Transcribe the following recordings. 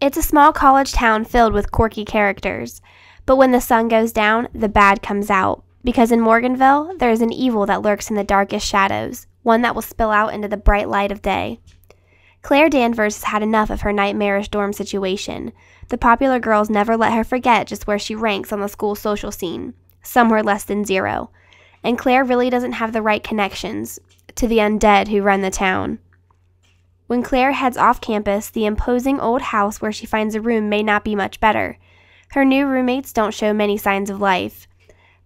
It's a small college town filled with quirky characters, but when the sun goes down, the bad comes out, because in Morganville, there is an evil that lurks in the darkest shadows, one that will spill out into the bright light of day. Claire Danvers has had enough of her nightmarish dorm situation. The popular girls never let her forget just where she ranks on the school social scene, somewhere less than 0. And Claire really doesn't have the right connections to the undead who run the town. When Claire heads off campus, the imposing old house where she finds a room may not be much better. Her new roommates don't show many signs of life,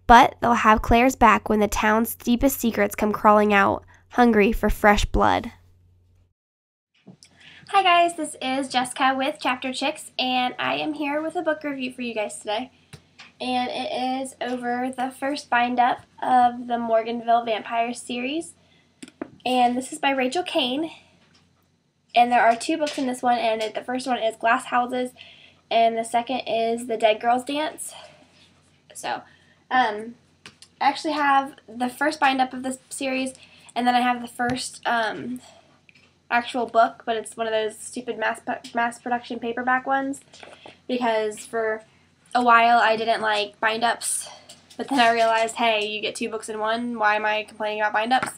but they'll have Claire's back when the town's deepest secrets come crawling out, hungry for fresh blood. Hi guys, this is Jessica with Chapter Chicks, and I am here with a book review for you guys today. And it is over the first bind-up of the Morganville Vampire series. And this is by Rachel Caine. And there are 2 books in this one, and the first one is Glass Houses, and the second is The Dead Girls Dance. So, I actually have the first bind-up of this series, and then I have the first actual book, but it's one of those stupid mass production paperback ones, because for a while I didn't like bind-ups, but then I realized, hey, you get 2 books in one, why am I complaining about bind-ups?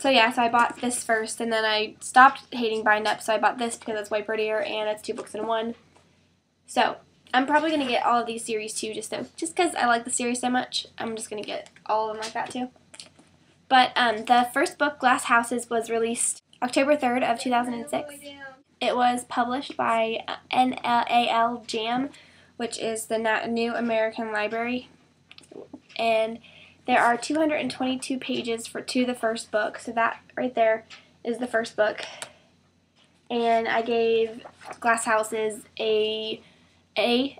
So yeah, so I bought this first, and then I stopped hating bind-ups, so I bought this because it's way prettier, and it's 2 books in one. So, I'm probably going to get all of these series too, just because I like the series so much. I'm just going to get all of them like that too. But the first book, Glass Houses, was released October 3rd of 2006. It was published by NAL Jam, which is the New American Library, and there are 222 pages to the first book, so that right there is the first book. And I gave Glass Houses an A,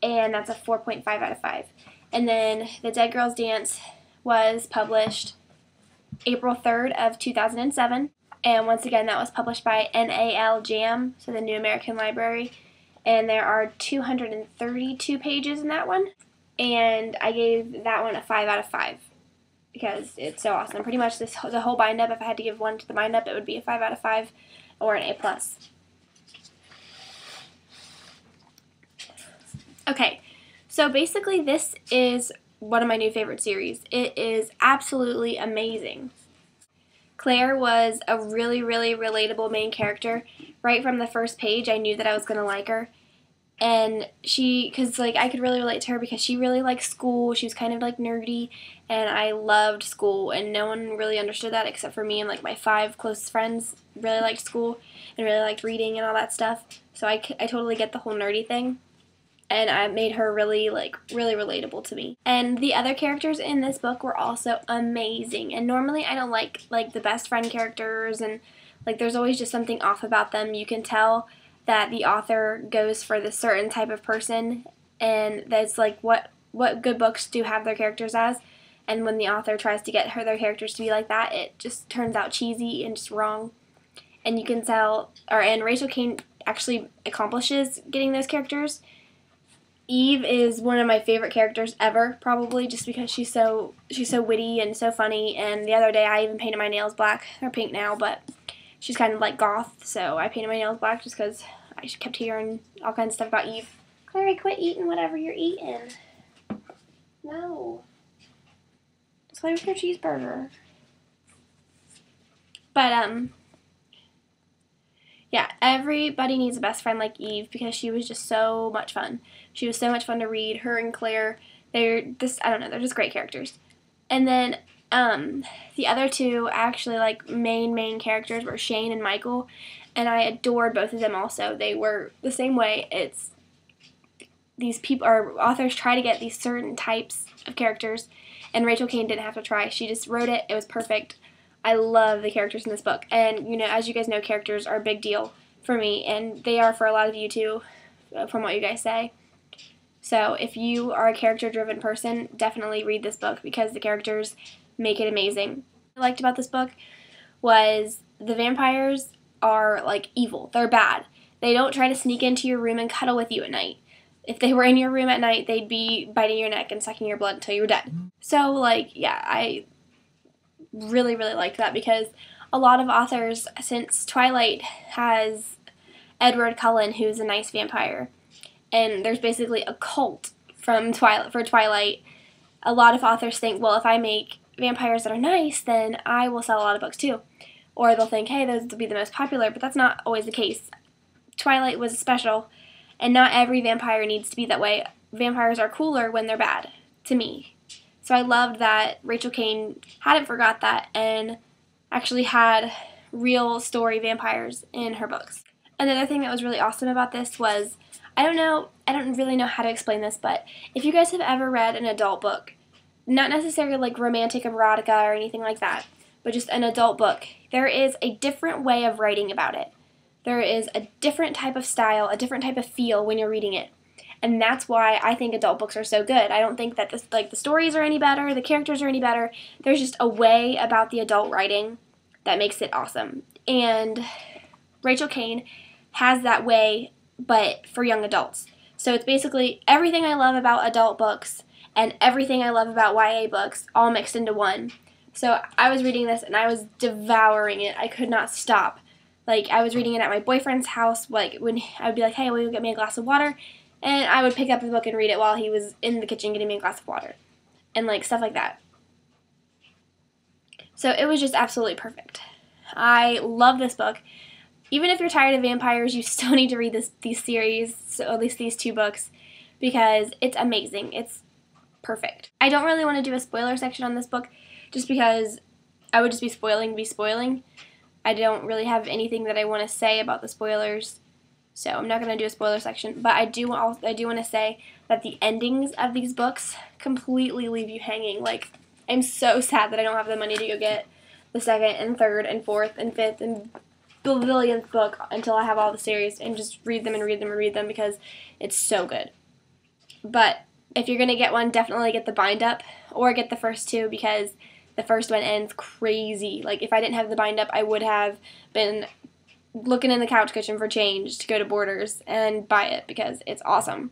and that's a 4.5 out of 5. And then The Dead Girls Dance was published April 3rd of 2007, and once again that was published by NAL Jam, so the New American Library, and there are 232 pages in that one. And I gave that one a 5 out of 5 because it's so awesome. Pretty much the whole bind-up, if I had to give one to the bind-up, it would be a 5 out of 5 or an A+. Okay, so basically this is one of my new favorite series. It is absolutely amazing. Claire was a really, really relatable main character. Right from the first page, I knew that I was going to like her. And because I could really relate to her because she really liked school. She was kind of like nerdy, and I loved school, and no one really understood that except for me and like my 5 closest friends really liked school and really liked reading and all that stuff. So I totally get the whole nerdy thing, and I made her really relatable to me. And the other characters in this book were also amazing. And normally I don't like the best friend characters, and like there's always just something off about them. You can tell that the author goes for this certain type of person, and that's like what good books do have their characters as, and when the author tries to get their characters to be like that, it just turns out cheesy and just wrong. And you can tell, and Rachel Caine actually accomplishes getting those characters. Eve is one of my favorite characters ever, probably, just because she's so witty and so funny, and the other day I even painted my nails black. They're pink now, but she's kind of like goth, so I painted my nails black just because I kept hearing all kinds of stuff about Eve. Clary, quit eating whatever you're eating. No. Just play with your cheeseburger. But, yeah, everybody needs a best friend like Eve because she was just so much fun. She was so much fun to read. Her and Claire, they're just great characters. And then, the other 2 actually main characters were Shane and Michael, and I adored both of them also. They were the same way. It's these people, or authors try to get these certain types of characters, and Rachel Caine didn't have to try. She just wrote it. It was perfect. I love the characters in this book, and as you guys know, characters are a big deal for me, and they are for a lot of you too, from what you guys say. So if you are a character-driven person, definitely read this book because the characters make it amazing. What I liked about this book was the vampires are evil. They're bad. They don't try to sneak into your room and cuddle with you at night. if they were in your room at night, they'd be biting your neck and sucking your blood until you were dead. So, like, yeah, I really, really liked that because a lot of authors, since Twilight has Edward Cullen, who's a nice vampire, and there's basically a cult from Twilight, a lot of authors think, well, if I make vampires that are nice, then I will sell a lot of books too. Or they'll think, hey, those will be the most popular, but that's not always the case. Twilight was special, and not every vampire needs to be that way. Vampires are cooler when they're bad, to me. So I loved that Rachel Caine hadn't forgot that and actually had real story vampires in her books. Another thing that was really awesome about this was, I don't really know how to explain this, but if you guys have ever read an adult book, not necessarily like romantic erotica or anything like that, but just an adult book, there is a different way of writing about it. There is a different type of style, a different type of feel when you're reading it. And that's why I think adult books are so good. I don't think that the stories are any better, the characters are any better. There's just a way about the adult writing that makes it awesome. And Rachel Caine has that way, but for young adults. So it's basically everything I love about adult books and everything I love about YA books all mixed into one. So I was reading this and I was devouring it. I could not stop. Like, I was reading it at my boyfriend's house, like, when I would be like, hey, will you get me a glass of water? And I would pick up the book and read it while he was in the kitchen getting me a glass of water. And, like, stuff like that. So it was just absolutely perfect. I love this book. Even if you're tired of vampires, you still need to read these series, so at least these 2 books, because it's amazing. It's perfect. I don't really want to do a spoiler section on this book, just because I would just be spoiling. I don't really have anything that I want to say about the spoilers, so I'm not going to do a spoiler section. But I do want to say that the endings of these books completely leave you hanging. Like, I'm so sad that I don't have the money to go get the 2nd and 3rd and 4th and 5th and billionth book until I have all the series and just read them because it's so good. But if you're going to get one, definitely get the bind up or get the first 2 because the first one ends crazy. Like, if I didn't have the bind up, I would have been looking in the couch cushion for change to go to Borders and buy it because it's awesome.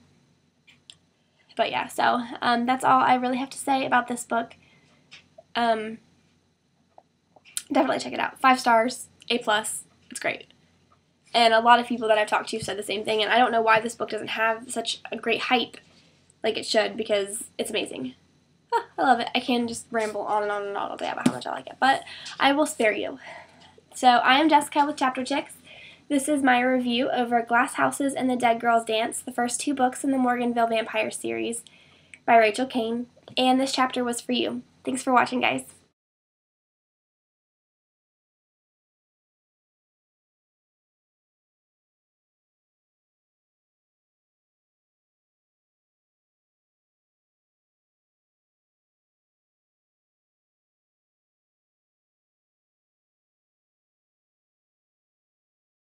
But yeah, so that's all I really have to say about this book. Definitely check it out. 5 stars, A+. It's great. And a lot of people that I've talked to said the same thing, and I don't know why this book doesn't have such a great hype like it should because it's amazing. I love it. I can just ramble on and on and on all day about how much I like it, but I will spare you. So I am Jessica with Chapter Chicks. This is my review over Glass Houses and the Dead Girls Dance, the first 2 books in the Morganville Vampire series by Rachel Caine, and this chapter was for you. Thanks for watching, guys.